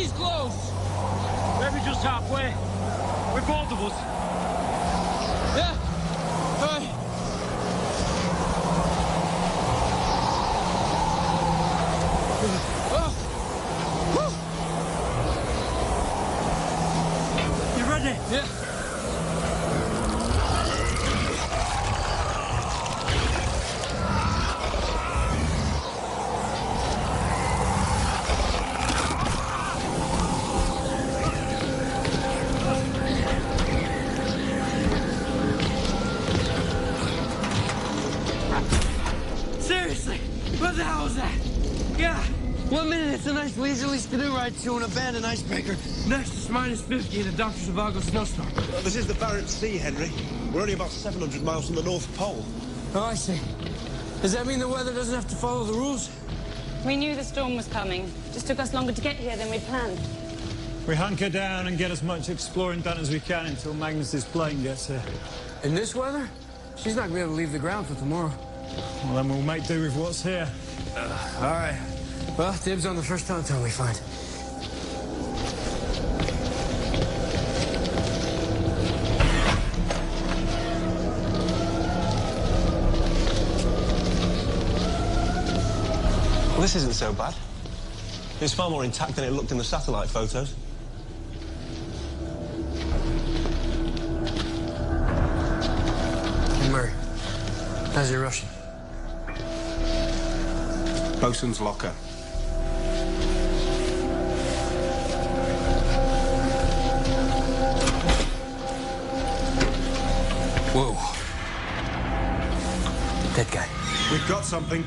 he's close. Maybe just halfway. With both of us. Yeah. All right. You ready? Yeah. Seriously? What the hell was that? Yeah. 1 minute it's a nice leisurely canoe ride to an abandoned icebreaker. Next it's -50 in a Dr. Zhivago snowstorm. Well, this is the Barents Sea, Henry. We're only about 700 miles from the North Pole. Oh, I see. Does that mean the weather doesn't have to follow the rules? We knew the storm was coming. Just took us longer to get here than we'd planned. We hunker down and get as much exploring done as we can until Magnus's plane gets here. In this weather? She's not going to be able to leave the ground till tomorrow. Well, then we'll make do with what's here. All right. Well, dibs on the first tauntaun we find. Well, this isn't so bad. It's far more intact than it looked in the satellite photos. Hey, Murray, how's your Russian? Bosun's locker. Whoa. Dead guy. We've got something.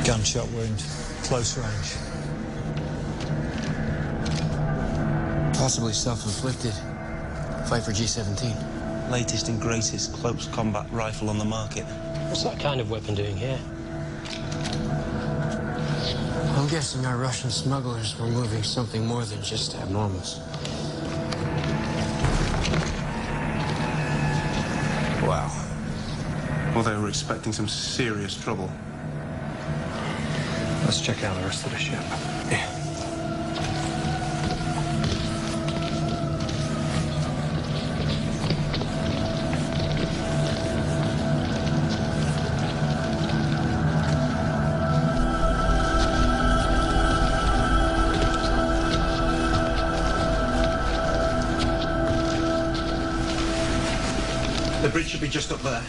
Gunshot wound, close range. Possibly self-inflicted. Fight for G17. Latest and greatest close combat rifle on the market. What's that kind of weapon doing here? I'm guessing our Russian smugglers were moving something more than just abnormals. Wow. Well, they were expecting some serious trouble. Let's check out the rest of the ship. Yeah. The bridge should be just up there.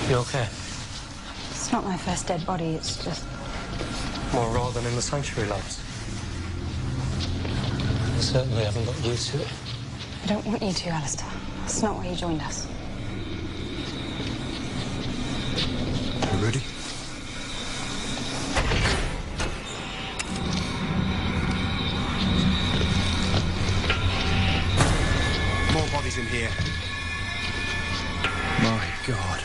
You okay? It's not my first dead body, it's just... More raw than in the sanctuary labs. I certainly haven't got used to it. I don't want you to, Alistair. That's not why you joined us. You ready? More bodies in here. My God.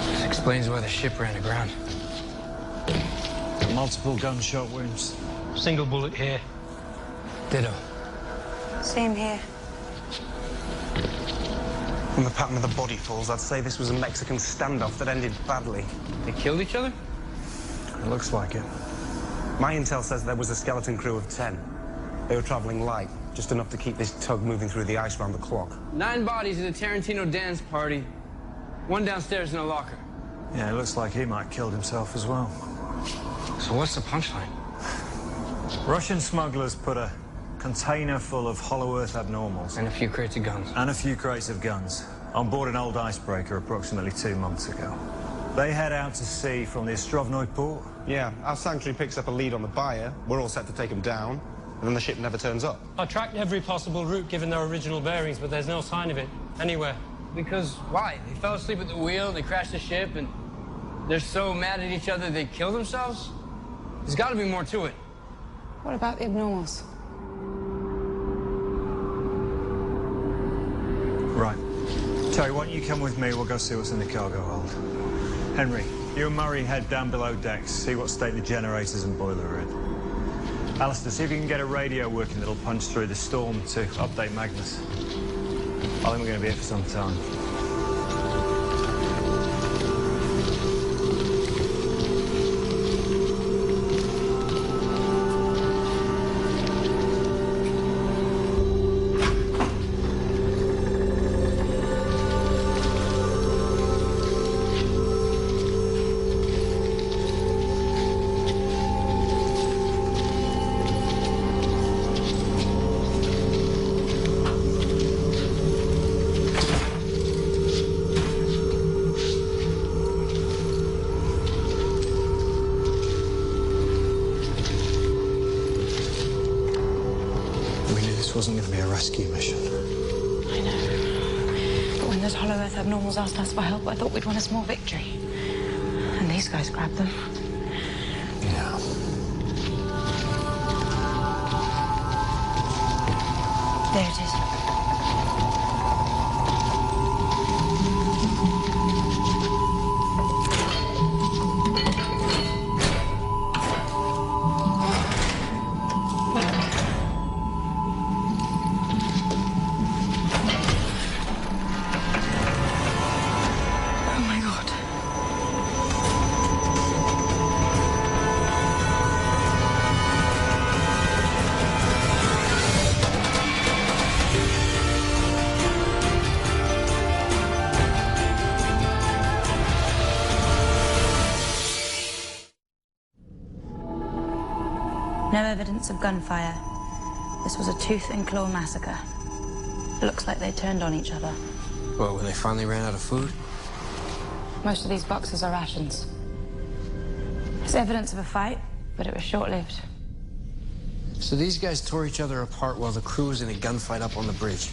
This explains why the ship ran aground. Multiple gunshot wounds. Single bullet here. Ditto. Same here. From the pattern of the body falls, I'd say this was a Mexican standoff that ended badly. They killed each other? It looks like it. My intel says there was a skeleton crew of 10. They were traveling light, just enough to keep this tug moving through the ice round the clock. 9 bodies at a Tarantino dance party. 1 downstairs in a locker. Yeah, it looks like he might have killed himself as well. So what's the punchline? Russian smugglers put a container full of hollow earth abnormals And a few crates of guns. and a few crates of guns on board an old icebreaker approximately 2 months ago. They head out to sea from the Ostrovnoy port. Yeah, our sanctuary picks up a lead on the buyer. We're all set to take them down, and then the ship never turns up. I tracked every possible route given their original bearings, but there's no sign of it anywhere. Because why? They fell asleep at the wheel, they crashed the ship, and they're so mad at each other they kill themselves? There's got to be more to it. What about the abnormals? Right. Terry, why don't you come with me? We'll go see what's in the cargo hold. Henry, you and Murray head down below decks, see what state the generators and boiler are in. Alistair, see if you can get a radio working that'll punch through the storm to update Magnus. I think we're going to be here for some time. This wasn't going to be a rescue mission. I know. But when those Hollow Earth abnormals asked us for help, I thought we'd won a small victory. And these guys grabbed them. Yeah. There it is. No evidence of gunfire. This was a tooth and claw massacre. It looks like they turned on each other. Well, when they finally ran out of food? Most of these boxes are rations. There's evidence of a fight, but it was short-lived. So these guys tore each other apart while the crew was in a gunfight up on the bridge.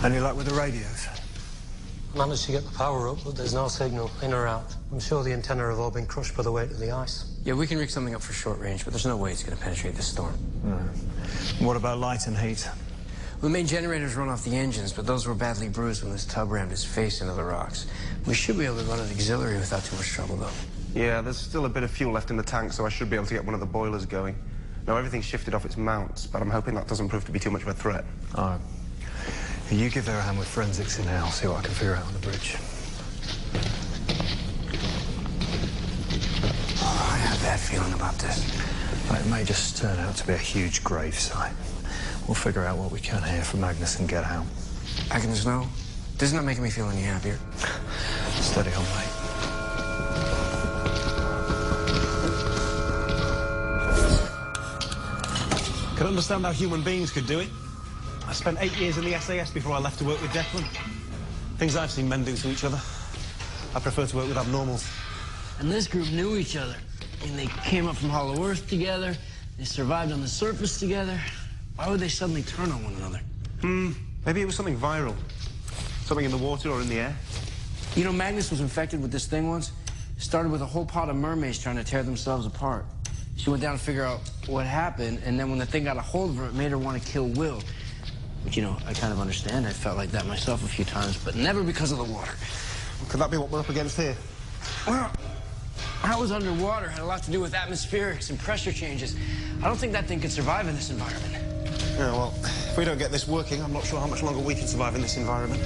Any luck with the radios? Managed to get the power up, but there's no signal in or out. I'm sure the antennae have all been crushed by the weight of the ice. Yeah, we can rig something up for short range, but there's no way it's going to penetrate this storm. What about light and heat? We made generators run off the engines, but those were badly bruised when this tub rammed its face into the rocks. We should be able to run an auxiliary without too much trouble, though. Yeah, there's still a bit of fuel left in the tank, so I should be able to get one of the boilers going. Now, everything's shifted off its mounts, but I'm hoping that doesn't prove to be too much of a threat. All right. You give her a hand with forensics in there. I'll see what I can figure out on the bridge. Oh, I have a bad feeling about this. It may just turn out to be a huge grave site. We'll figure out what we can here for Magnus and get out. Agnes, no. This is not making me feel any happier. Steady on, mate. Can understand how human beings could do it. I spent 8 years in the SAS before I left to work with Declan. Things I've seen men do to each other. I prefer to work with abnormals. And this group knew each other. And they came up from Hollow Earth together. They survived on the surface together. Why would they suddenly turn on one another? Maybe it was something viral. Something in the water or in the air. You know, Magnus was infected with this thing once. It started with a whole pot of mermaids trying to tear themselves apart. She went down to figure out what happened, and then when the thing got a hold of her, it made her want to kill Will. But, you know, I kind of understand. I felt like that myself a few times, but never because of the water. Could that be what we're up against here? Well, I was underwater. Had a lot to do with atmospherics and pressure changes. I don't think that thing could survive in this environment. Yeah, well, if we don't get this working, I'm not sure how much longer we can survive in this environment.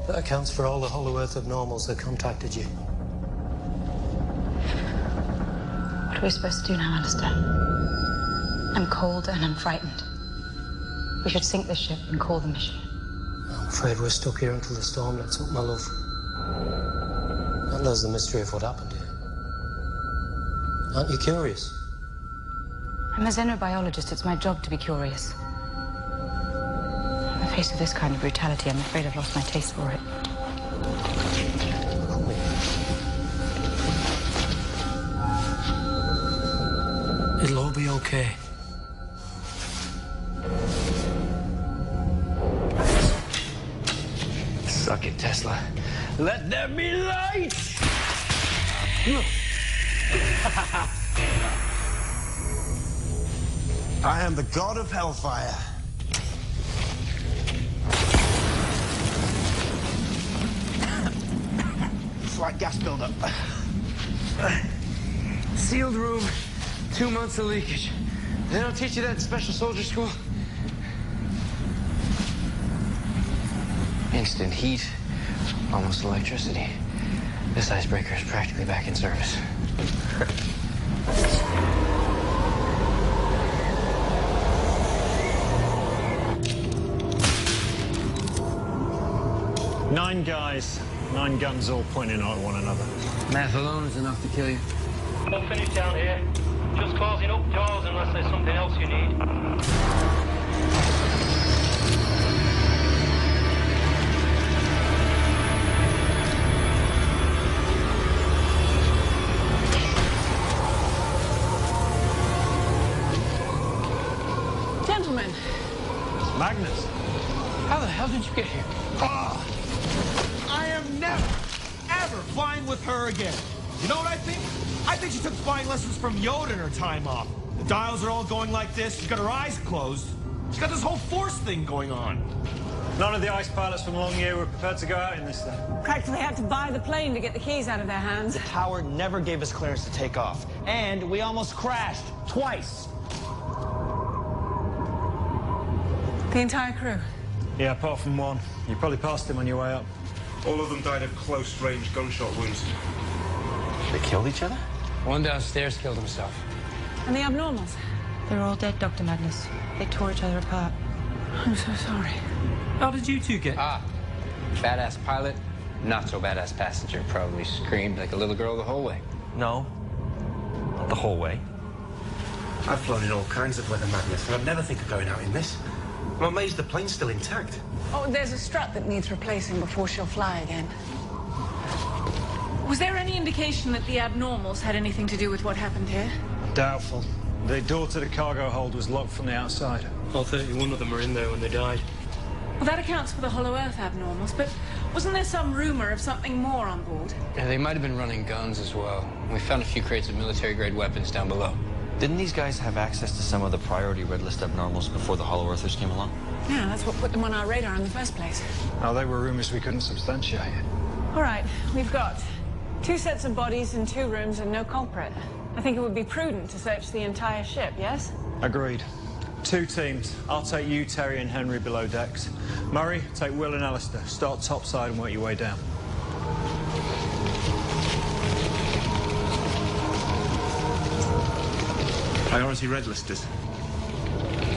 That accounts for all the Hollow Earth abnormals that contacted you. What are we supposed to do now, Alistair? I'm cold and I'm frightened. We should sink the ship and call the mission. I'm afraid we're stuck here until the storm lets up, my love. And there's the mystery of what happened here. Aren't you curious? I'm a xenobiologist. It's my job to be curious. In the face of this kind of brutality, I'm afraid I've lost my taste for it. It'll all be okay. Suck it, Tesla. Let there be light! I am the god of hellfire. Slight gas buildup. Sealed room, 2 months of leakage. They don't teach you that in special soldier school? Instant heat, almost electricity. This icebreaker is practically back in service. Nine guys, 9 guns all pointing at one another. Math alone is enough to kill you. All finished down here. Just closing up doors unless there's something else you need. Gentlemen. Magnus. How the hell did you get here? I am never, ever flying with her again. You know what I think? I think she took flying lessons from Yoda in her time off. The dials are all going like this. She's got her eyes closed. She's got this whole force thing going on. None of the ice pilots from Longyear were prepared to go out in this thing. Practically had to buy the plane to get the keys out of their hands. The tower never gave us clearance to take off. And we almost crashed twice. The entire crew. Yeah, apart from one. You probably passed him on your way up. All of them died of close-range gunshot wounds. They killed each other? One downstairs killed himself. And the abnormals? They're all dead, Dr. Magnus. They tore each other apart. I'm so sorry. How did you two get? Badass pilot, not so badass passenger. Probably screamed like a little girl the whole way. No, not the whole way. I've flown in all kinds of weather, Magnus, and I'd never think of going out in this. I'm amazed the plane's still intact. Oh, there's a strut that needs replacing before she'll fly again. Was there any indication that the abnormals had anything to do with what happened here? Doubtful. The door to the cargo hold was locked from the outside. All 31 of them were in there when they died. Well, that accounts for the Hollow Earth abnormals, but wasn't there some rumor of something more on board? Yeah, they might have been running guns as well. We found a few crates of military-grade weapons down below. Didn't these guys have access to some of the priority red list abnormals before the Hollow Earthers came along? Yeah, that's what put them on our radar in the first place. Now, they were rumors we couldn't substantiate. All right, we've got 2 sets of bodies in 2 rooms and no culprit. I think it would be prudent to search the entire ship, yes? Agreed. 2 teams. I'll take you, Terry, and Henry below decks. Murray, take Will and Alistair. Start topside and work your way down. Priority red listers.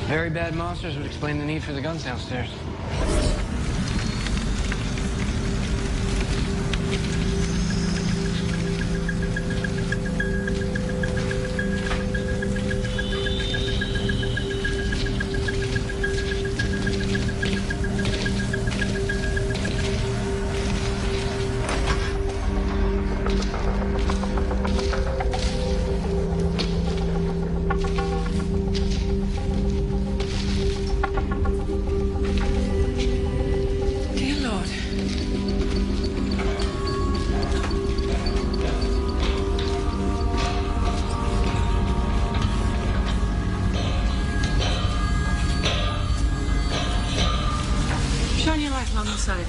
Very bad monsters would explain the need for the guns downstairs. Shine your light along the side.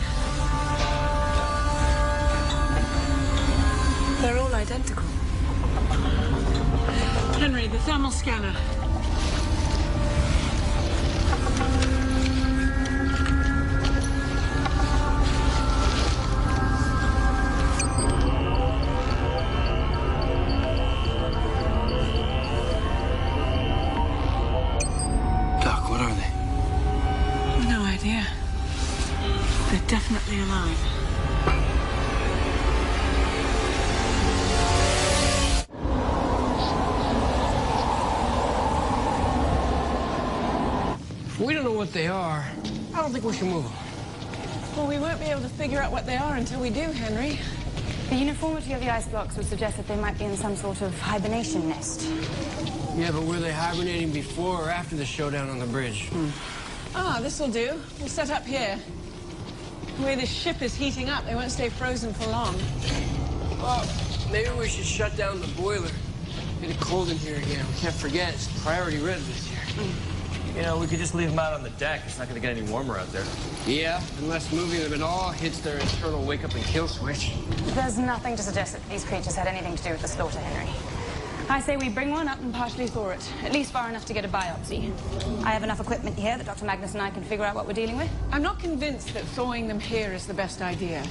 They're all identical. Henry, the thermal scanner. They're definitely alive. If we don't know what they are, I don't think we should move them. Well, we won't be able to figure out what they are until we do, Henry. The uniformity of the ice blocks would suggest that they might be in some sort of hibernation nest. Yeah, but were they hibernating before or after the showdown on the bridge? Ah, this'll do. We'll set up here. The way this ship is heating up, they won't stay frozen for long. Well, maybe we should shut down the boiler. Get it cold in here again. We can't forget, it's priority red this year. You know, we could just leave them out on the deck. It's not going to get any warmer out there. Yeah, unless moving them at all hits their internal wake-up-and-kill switch. There's nothing to suggest that these creatures had anything to do with the slaughter, Henry. I say we bring one up and partially thaw it, at least far enough to get a biopsy. I have enough equipment here that Dr. Magnus and I can figure out what we're dealing with. I'm not convinced that thawing them here is the best idea.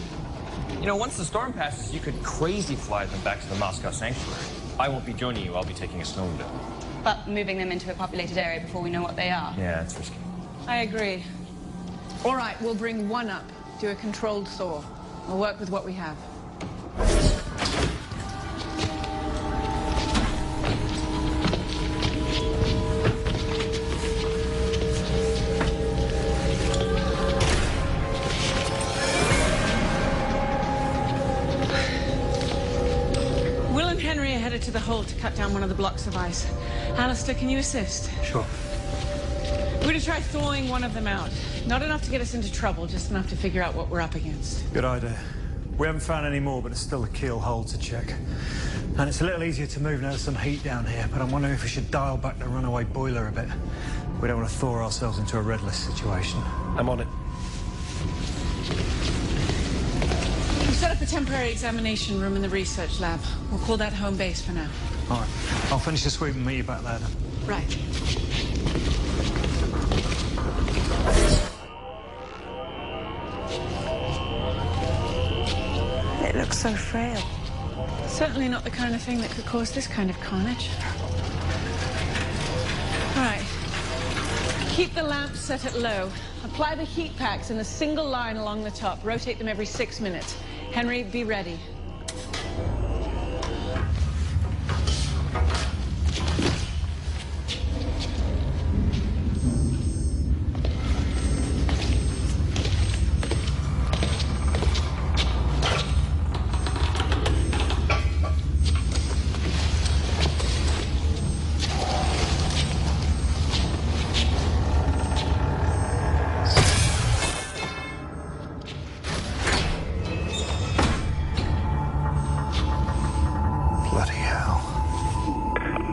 You know, once the storm passes, you could crazy fly them back to the Moscow sanctuary. I won't be joining you. I'll be taking a snowmobile. But moving them into a populated area before we know what they are. Yeah, it's risky. I agree. All right, we'll bring one up, do a controlled thaw. We'll work with what we have. Will and Henry are headed to the hold to cut down one of the blocks of ice. Alistair, can you assist? Sure. We're going to try thawing one of them out. Not enough to get us into trouble, just enough to figure out what we're up against. Good idea. We haven't found any more, but there's still a keel hole to check. And it's a little easier to move now there's some heat down here, but I'm wondering if we should dial back the runaway boiler a bit. We don't want to thaw ourselves into a red list situation. I'm on it. We've set up a temporary examination room in the research lab. We'll call that home base for now. All right. I'll finish the sweep and meet you back there then. Right. It looks so frail. Certainly not the kind of thing that could cause this kind of carnage. All right. Keep the lamps set at low. Apply the heat packs in a single line along the top. Rotate them every 6 minutes. Henry, be ready.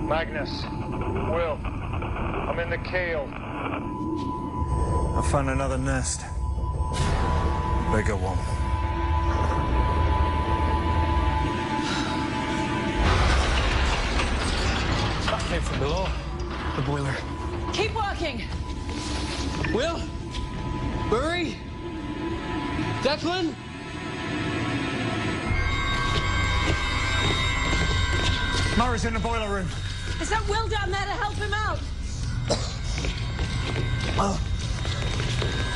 Magnus, Will, I'm in the keel. I found another nest. Bigger one. That came from below. The boiler. Keep working. Will? Murray? Declan? Murray's in the boiler room. Is that Will down there to help him out? Oh.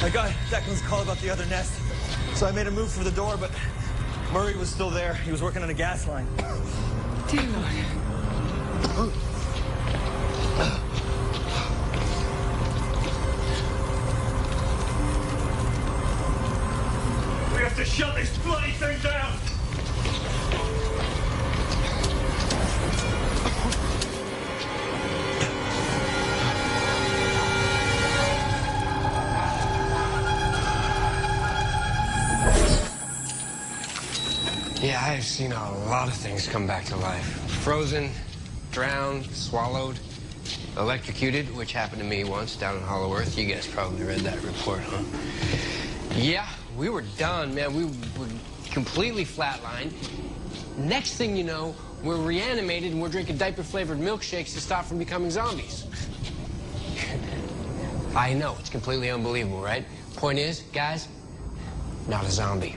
I got Declan's call about the other nest. So I made a move for the door, but Murray was still there. He was working on a gas line. Dear Lord. We have to shut this bloody thing down! Yeah, I've seen a lot of things come back to life. Frozen, drowned, swallowed, electrocuted, which happened to me once down in Hollow Earth. You guys probably read that report, huh? Yeah, we were done, man. We were completely flatlined. Next thing you know, we're reanimated and we're drinking diaper-flavored milkshakes to stop from becoming zombies. I know, it's completely unbelievable, right? Point is, guys, not a zombie.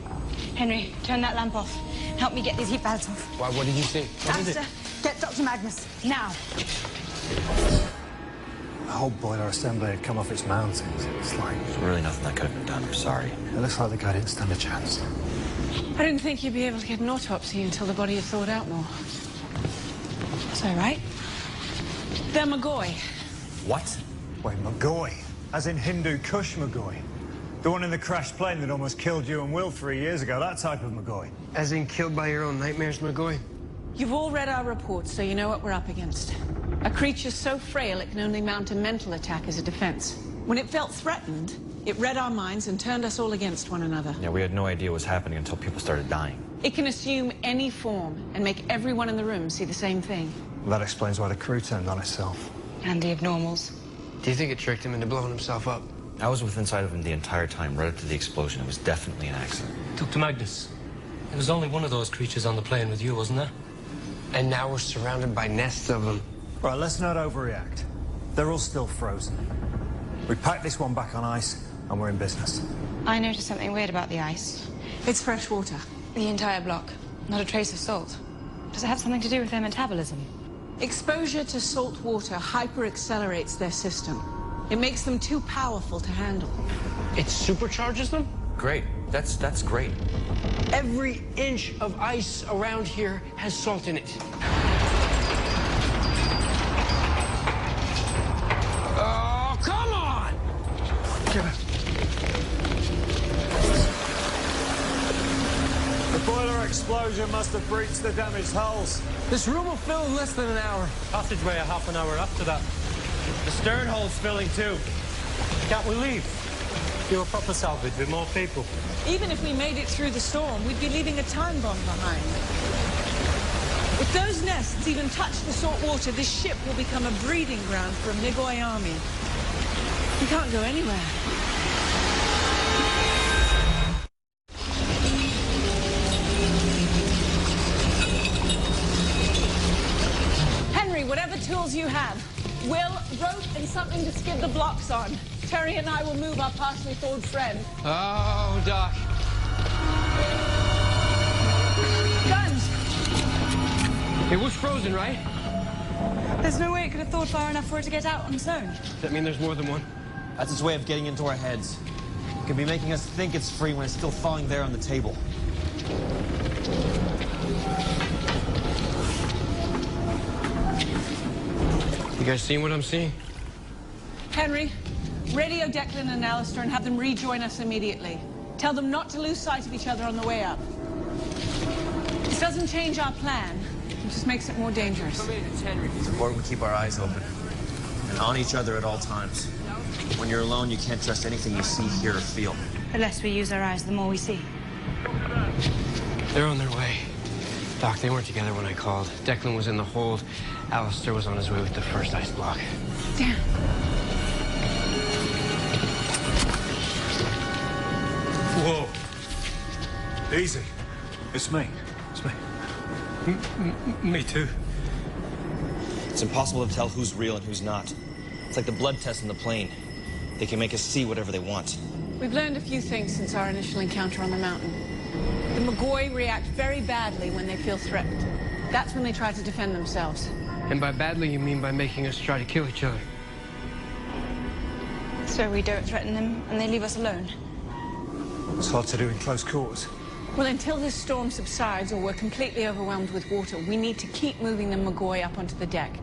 Henry, turn that lamp off. Help me get these heat pads off. Why, what did you see? What is it? Alistair, get Dr. Magnus, now. The whole boiler assembly had come off its mountings. It's like... There's really nothing that could have been done, I'm sorry. It looks like the guy didn't stand a chance. I didn't think you'd be able to get an autopsy until the body had thawed out more. So, right? They're McGoy. What? Wait, McGoy? As in Hindu Kush McGoy? The one in the crashed plane that almost killed you and Will 3 years ago, that type of McGoy? As in killed by your own nightmares, McGoy? You've all read our reports, so you know what we're up against. A creature so frail it can only mount a mental attack as a defense. When it felt threatened, it read our minds and turned us all against one another. Yeah, we had no idea what was happening until people started dying. It can assume any form and make everyone in the room see the same thing. That explains why the crew turned on itself. And the abnormals. Do you think it tricked him into blowing himself up? I was within sight of him the entire time, right up to the explosion. It was definitely an accident. Dr. Magnus, there was only one of those creatures on the plane with you, wasn't there? And now we're surrounded by nests of them. Right, let's not overreact. They're all still frozen. We packed this one back on ice, and we're in business. I noticed something weird about the ice. It's fresh water. The entire block. Not a trace of salt. Does it have something to do with their metabolism? Exposure to salt water hyper-accelerates their system. It makes them too powerful to handle. It supercharges them? Great. That's great. Every inch of ice around here has salt in it. Oh, come on! The boiler explosion must have breached the damaged hulls. This room will fill in less than an hour. Passageway a half an hour after that. The stern hole's filling too. Can't we leave? Do a proper salvage with more people. Even if we made it through the storm, we'd be leaving a time bomb behind. If those nests even touch the salt water, this ship will become a breeding ground for a McGoy army. We can't go anywhere. Henry, whatever tools you have, Will, rope and something to skid the blocks on. Terry and I will move our partially thawed friend. Oh, Doc. Guns! It was frozen, right? There's no way it could have thawed far enough for it to get out on its own. Does that mean there's more than one? That's its way of getting into our heads. It can be making us think it's free when it's still thawing there on the table. You guys seeing what I'm seeing? Henry, radio Declan and Alistair and have them rejoin us immediately. Tell them not to lose sight of each other on the way up. This doesn't change our plan. It just makes it more dangerous. It's Henry. It's important we keep our eyes open and on each other at all times. When you're alone, you can't trust anything you see, hear, or feel. The less we use our eyes, the more we see. They're on their way. Doc, they weren't together when I called. Declan was in the hold. Alistair was on his way with the first ice block. Damn. Whoa. Easy. It's me. It's me. Me too. It's impossible to tell who's real and who's not. It's like the blood test on the plane. They can make us see whatever they want. We've learned a few things since our initial encounter on the mountain. The McGoy react very badly when they feel threatened. That's when they try to defend themselves. And by badly, you mean by making us try to kill each other. So we don't threaten them, and they leave us alone. It's hard to do in close quarters. Well, until this storm subsides or we're completely overwhelmed with water, we need to keep moving the McGoy up onto the deck.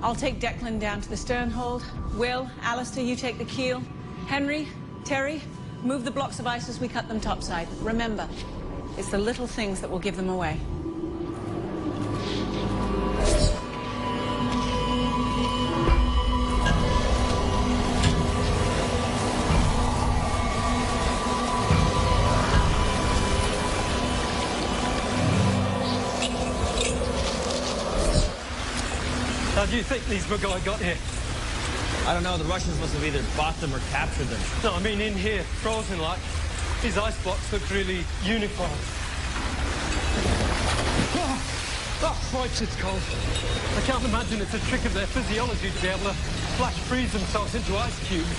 I'll take Declan down to the stern hold. Will, Alistair, you take the keel. Henry, Terry, move the blocks of ice as we cut them topside. Remember, it's the little things that will give them away. How do you think these McGoy got here? I don't know, the Russians must have either bought them or captured them. No, I mean in here, frozen like. These ice blocks look really uniform. Oh, Christ, it's cold. I can't imagine it's a trick of their physiology to be able to flash freeze themselves into ice cubes.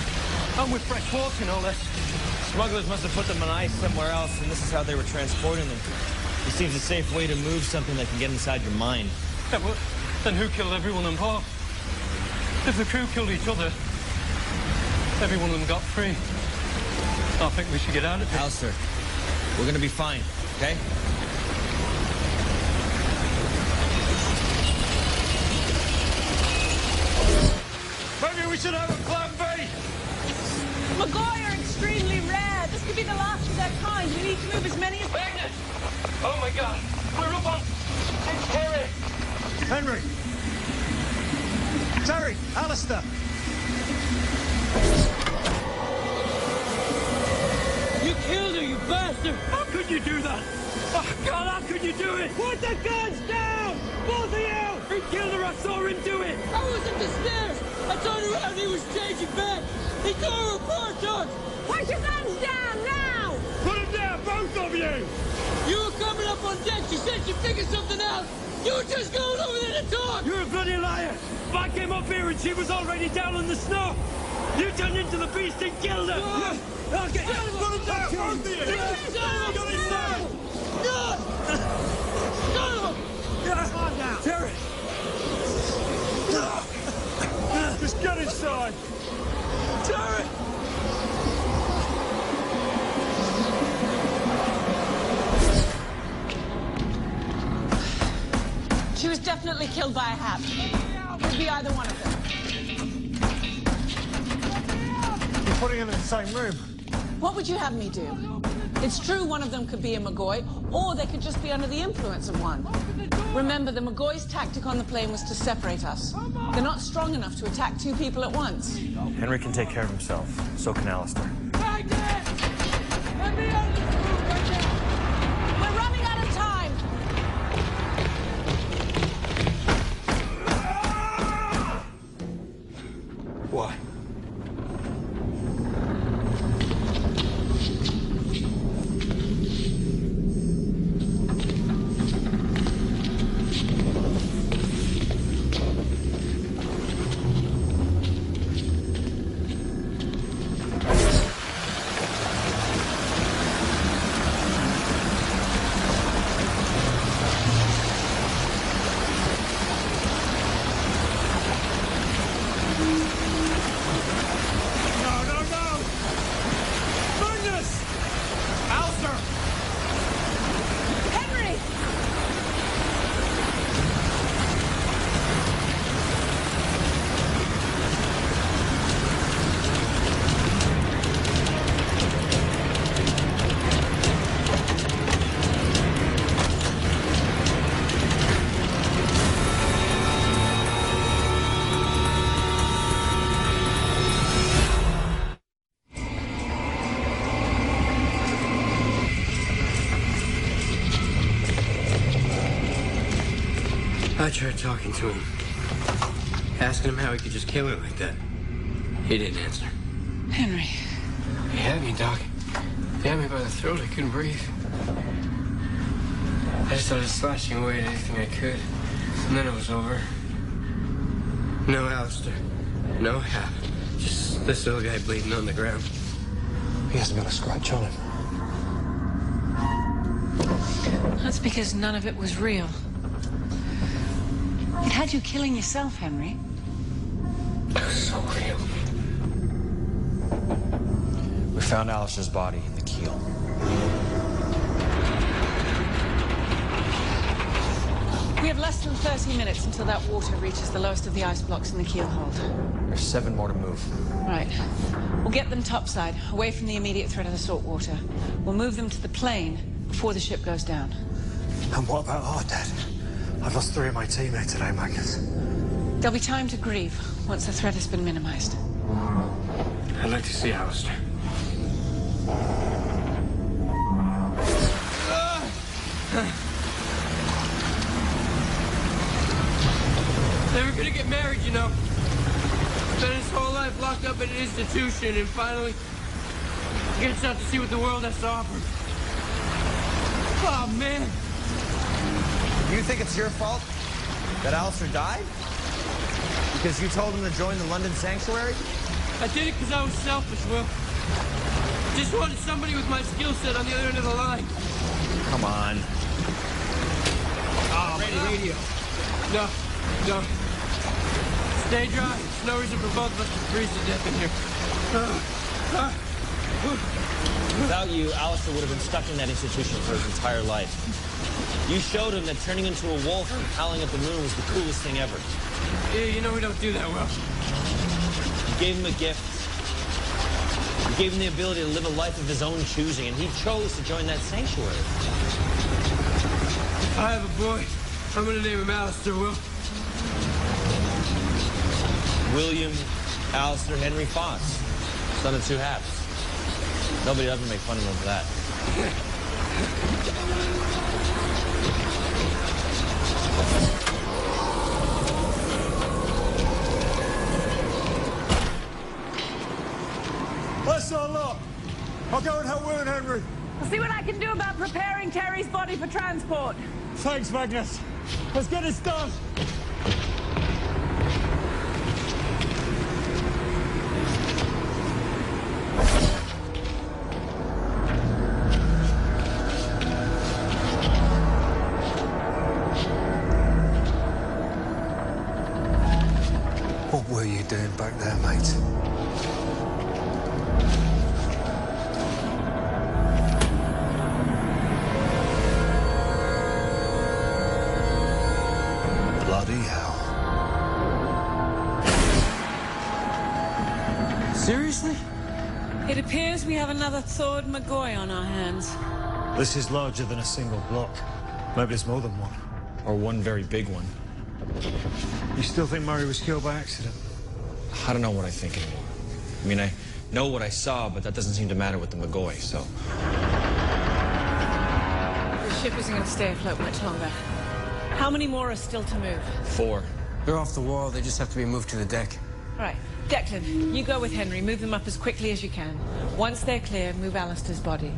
And with fresh water, no less. Smugglers must have put them on ice somewhere else, and this is how they were transporting them. It seems a safe way to move something that can get inside your mind. Yeah, well, then who killed everyone on board? If the crew killed each other, every one of them got free. I think we should get out of here. Alistair, we're gonna be fine, okay? Maybe we should have a plan B. Maguire are extremely rare. This could be the last of their kind. We need to move as many as... Magnus! Oh my God! We're up on... Terry! Henry! Terry! Alistair! You killed her, you bastard! How could you do that? Oh, God, how could you do it? Put the guns down! Both of you! He killed her, I saw him do it! I was at the stairs! I turned around, he was changing back! He tore her apart, Doc! Put your guns down, now! Put him down, both of you! You were coming up on deck, you said you figured something out! You were just going over there to talk! You're a bloody liar! I came up here and she was already down on the snow! You turned into the beast and killed her! No. Okay. Put him down, both of you! Get him down! No! Calm down! Terry! Just get inside! Terry! She was definitely killed by a hat. Could be either one of them. You're putting them in the same room. What would you have me do? It's true one of them could be a McGoy, or they could just be under the influence of one. Remember, the McGoy's tactic on the plane was to separate us. They're not strong enough to attack two people at once. Henry can take care of himself. So can Alistair. We're running out of time. Why? I tried talking to him, asking him how he could just kill her like that. He didn't answer. Henry. He had me, Doc. He had me by the throat. I couldn't breathe. I just started slashing away at anything I could. And then it was over. No Alistair. No Hap. Just this little guy bleeding on the ground. He hasn't got a scratch on him. That's because none of it was real. It had you killing yourself, Henry. It was so real. We found Alistair's body in the keel. We have less than 30 minutes until that water reaches the lowest of the ice blocks in the keel hold. There's 7 more to move. Right. We'll get them topside, away from the immediate threat of the salt water. We'll move them to the plane before the ship goes down. And what about our dead? I've lost 3 of my teammates today, Magnus. There'll be time to grieve once the threat has been minimized. I'd like to see Alistair. They were gonna get married, you know. Spent his whole life locked up in an institution and finally gets out to see what the world has to offer. Oh, man. You think it's your fault that Alistair died? Because you told him to join the London Sanctuary? I did it because I was selfish, Will. Just wanted somebody with my skill set on the other end of the line. Come on. Oh, radio. No. Stay dry. There's no reason for both of us to freeze to death in here. Without you, Alistair would have been stuck in that institution for his entire life. You showed him that turning into a wolf and howling at the moon was the coolest thing ever. Yeah, you know we don't do that well. You gave him a gift. You gave him the ability to live a life of his own choosing, and he chose to join that sanctuary. I have a boy. I'm gonna name him Alistair, Will. William Alistair Henry Foss, son of two halves. Nobody ever make fun of him for that. That's our lot. I'll go and help Will and Henry. I'll see what I can do about preparing Terry's body for transport. Thanks, Magnus. Let's get this done. What were you doing back there, mate? Bloody hell. Seriously? It appears we have another Thord McGoy on our hands. This is larger than a single block. Maybe it's more than one. Or one very big one. You still think Murray was killed by accident? I don't know what I think anymore. I mean, I know what I saw, but that doesn't seem to matter with the McGoy, so... The ship isn't going to stay afloat much longer. How many more are still to move? 4. They're off the wall. They just have to be moved to the deck. All right. Declan, you go with Henry. Move them up as quickly as you can. Once they're clear, move Alistair's body.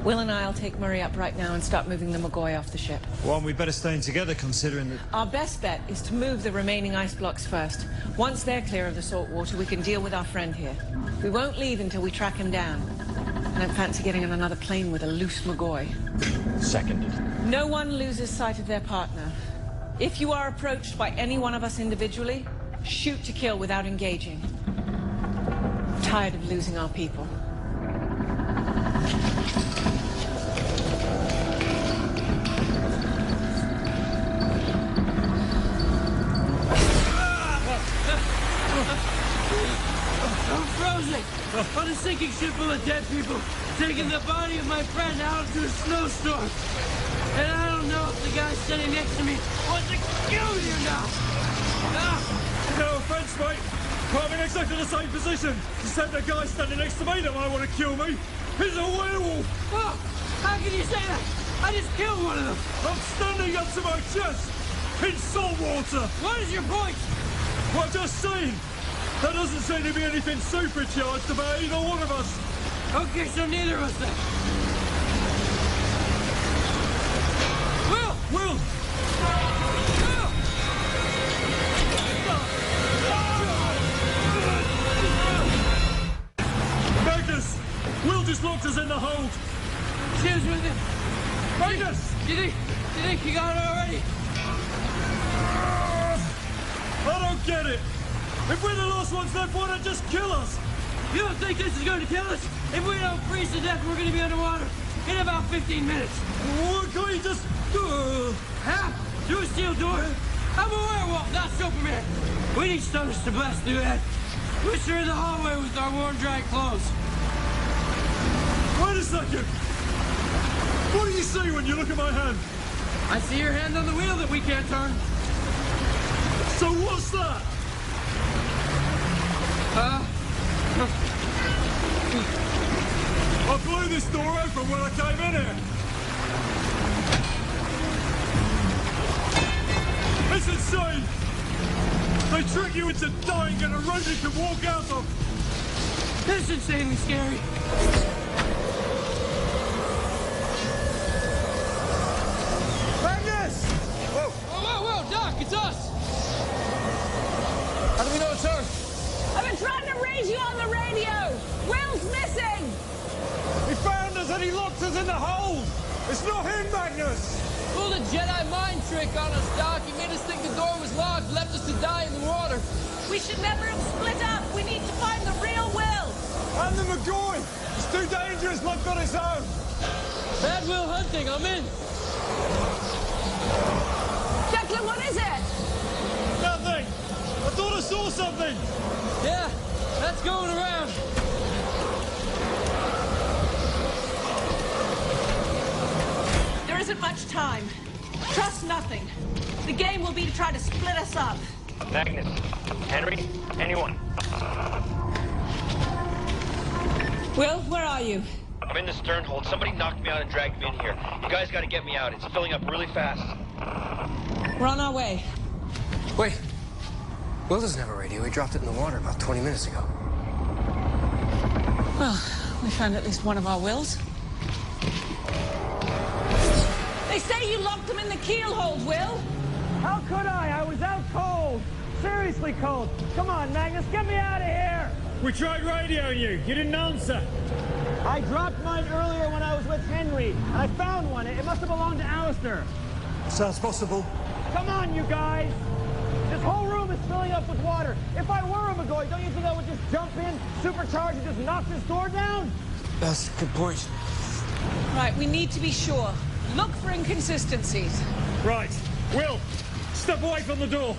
Will and I'll take Murray up right now and start moving the McGoy off the ship. Well, we better stay together, considering that... Our best bet is to move the remaining ice blocks first. Once they're clear of the salt water, we can deal with our friend here. We won't leave until we track him down. I don't fancy getting on another plane with a loose McGoy. Seconded. No one loses sight of their partner. If you are approached by any one of us individually, shoot to kill without engaging. I'm tired of losing our people. I'm frozen on a sinking ship full of dead people, taking the body of my friend out into a snowstorm. And I don't know if the guy sitting next to me wants to kill me or not. No offense, mate. But I'm in exactly the same position. Except the guy standing next to me that might want to kill me. He's a werewolf. Oh, how can you say that? I just killed one of them. I'm standing up to my chest in salt water. What is your point? Well, I'm just saying. There doesn't seem to be anything supercharged about either one of us. Okay, so neither of us then. Will! Will! Magnus! Will just locked us in the hold. She was with him. Magnus! Do you think you got it already? I don't get it. If we're the last ones left, why not just kill us? You don't think this is going to kill us? If we don't freeze to death, we're going to be underwater in about 15 minutes. Why can't you just... How? Through a steel door? I'm a werewolf, not Superman. We need stoners to blast through that. Push her in the hallway with our worn, dry clothes. Wait a second. What do you see when you look at my hand? I see your hand on the wheel that we can't turn. So what's that? I blew this door open when I came in here. It's insane. They trick you into dying in a room you can walk out of. This is insanely scary. Magnus! Whoa! Whoa, Doc, it's us! How do we know it's her? I've been trying to raise you on the radio! Will's missing! He found us and he locked us in the hold! It's not him, Magnus! Well, pulled a Jedi mind trick on us, Doc. He made us think the door was locked, left us to die in the water. We should never have split up. We need to find the real Will. I'm the McGoy. It's too dangerous left on its own. Bad Will hunting, I'm in. Declan, what is it? Nothing. I thought I saw something. Yeah, that's going around. There isn't much time. Trust nothing. The game will be to try to split us up. Magnus, Henry, anyone? Will, where are you? I'm in the stern hold. Somebody knocked me out and dragged me in here. You guys got to get me out. It's filling up really fast. We're on our way. Wait. Will doesn't have a radio. He dropped it in the water about 20 minutes ago. Well, we found at least one of our Wills. They say you locked them in the keel hold, Will. How could I? I was out cold. Seriously cold. Come on, Magnus, get me out of here. We tried radioing you. You didn't answer. I dropped mine earlier when I was with Henry. I found one. It must have belonged to Alistair. Sounds possible. Come on, you guys. This whole room is filling up with water. If I were a McGoy, don't you think I would just jump in, supercharge, and just knock this door down? That's a good point. Right, we need to be sure. Look for inconsistencies. Right. Will, step away from the door.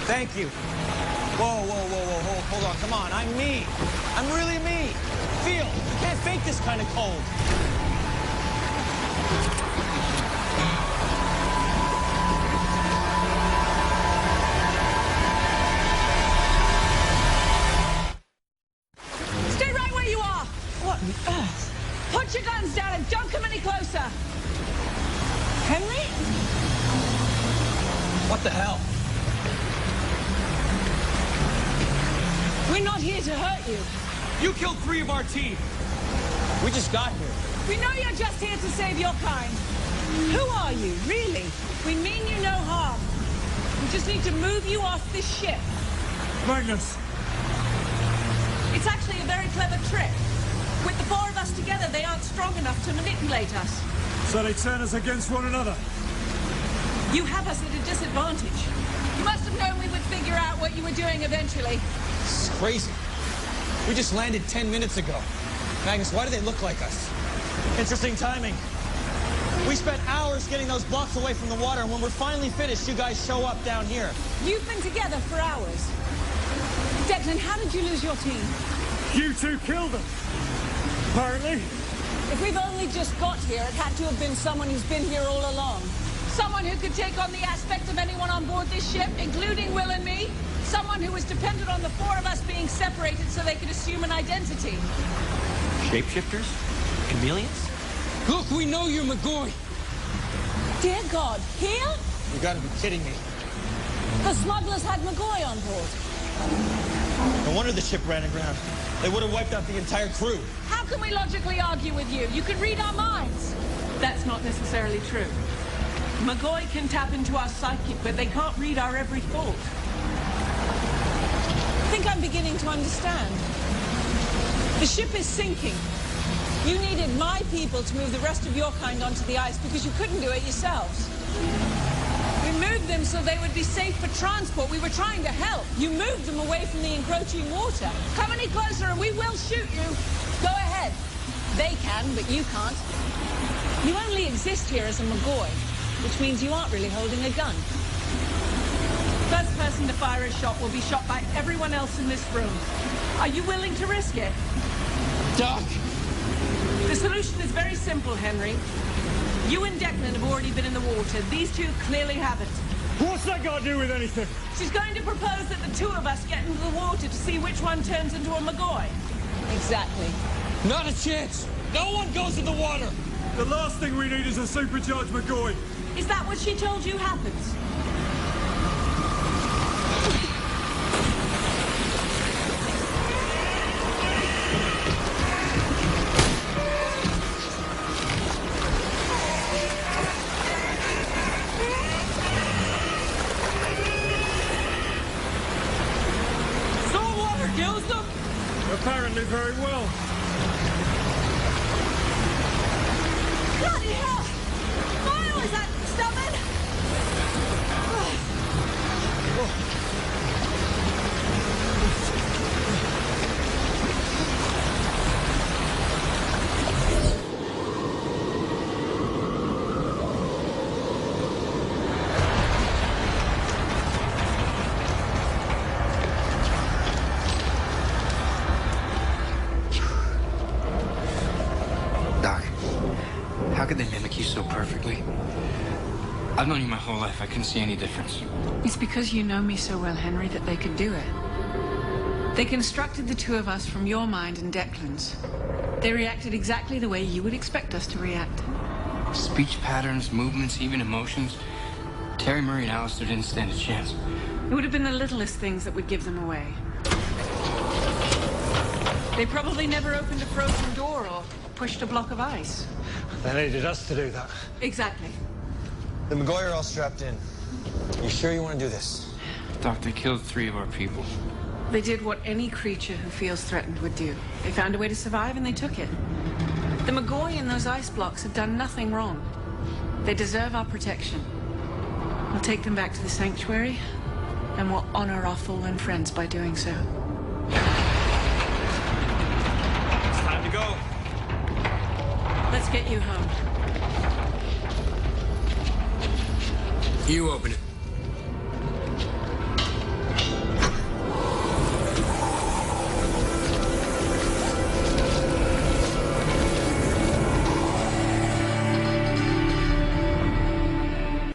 Thank you. Whoa, hold on, come on, I'm me. I'm really me. Feel, you can't fake this kind of cold. Stay right where you are. What on earth? Put your guns down and don't come any closer. Henry? What the hell? We're not here to hurt you. You killed 3 of our team. We just got here. We know you're just here to save your kind. Who are you, really? We mean you no harm. We just need to move you off this ship. Magnus. It's actually a very clever trick. With the 4 of us together, they aren't strong enough to manipulate us. So they turn us against one another. You have us at a disadvantage. You must have known we would figure out what you were doing eventually. This is crazy. We just landed 10 minutes ago. Magnus, why do they look like us? Interesting timing. We spent hours getting those blocks away from the water, and when we're finally finished, you guys show up down here. You've been together for hours. Declan, how did you lose your team? You 2 killed them. Apparently. If we've only just got here, it had to have been someone who's been here all along. Someone who could take on the aspect of anyone on board this ship, including Will and me. Someone who was dependent on the 4 of us being separated so they could assume an identity. Shapeshifters? Chameleons? Look, we know you're McGoy. Dear God, here? You gotta be kidding me. The smugglers had McGoy on board. No wonder the ship ran aground. They would have wiped out the entire crew. How can we logically argue with you? You could read our minds. That's not necessarily true. McGoy can tap into our psyche, but they can't read our every thought. I think I'm beginning to understand. The ship is sinking. You needed my people to move the rest of your kind onto the ice because you couldn't do it yourselves. We moved them so they would be safe for transport. We were trying to help. You moved them away from the encroaching water. Come any closer and we will shoot you. Go ahead. They can, but you can't. You only exist here as a McGoy, which means you aren't really holding a gun. First person to fire a shot will be shot by everyone else in this room. Are you willing to risk it? Doc! The solution is very simple, Henry. You and Declan have already been in the water. These 2 clearly haven't. What's that got to do with anything? She's going to propose that the 2 of us get into the water to see which one turns into a McGoy. Exactly. Not a chance. No one goes in the water. The last thing we need is a supercharged McGoy. Is that what she told you happens? Saltwater kills them? Apparently very well. could they mimic you so perfectly? I've known you my whole life. I couldn't see any difference. It's because you know me so well, Henry, that they could do it. They constructed the two of us from your mind and Declan's. They reacted exactly the way you would expect us to react. Speech patterns, movements, even emotions. Terry, Murray, and Alistair didn't stand a chance. It would have been the littlest things that would give them away. They probably never opened a frozen door or pushed a block of ice. They needed us to do that. Exactly. The McGoy are all strapped in. You sure you want to do this? Doc, they killed 3 of our people. They did what any creature who feels threatened would do. They found a way to survive and they took it. The McGoy and those ice blocks have done nothing wrong. They deserve our protection. We'll take them back to the sanctuary, and we'll honor our fallen friends by doing so. It's time to go. Let's get you home. You open it.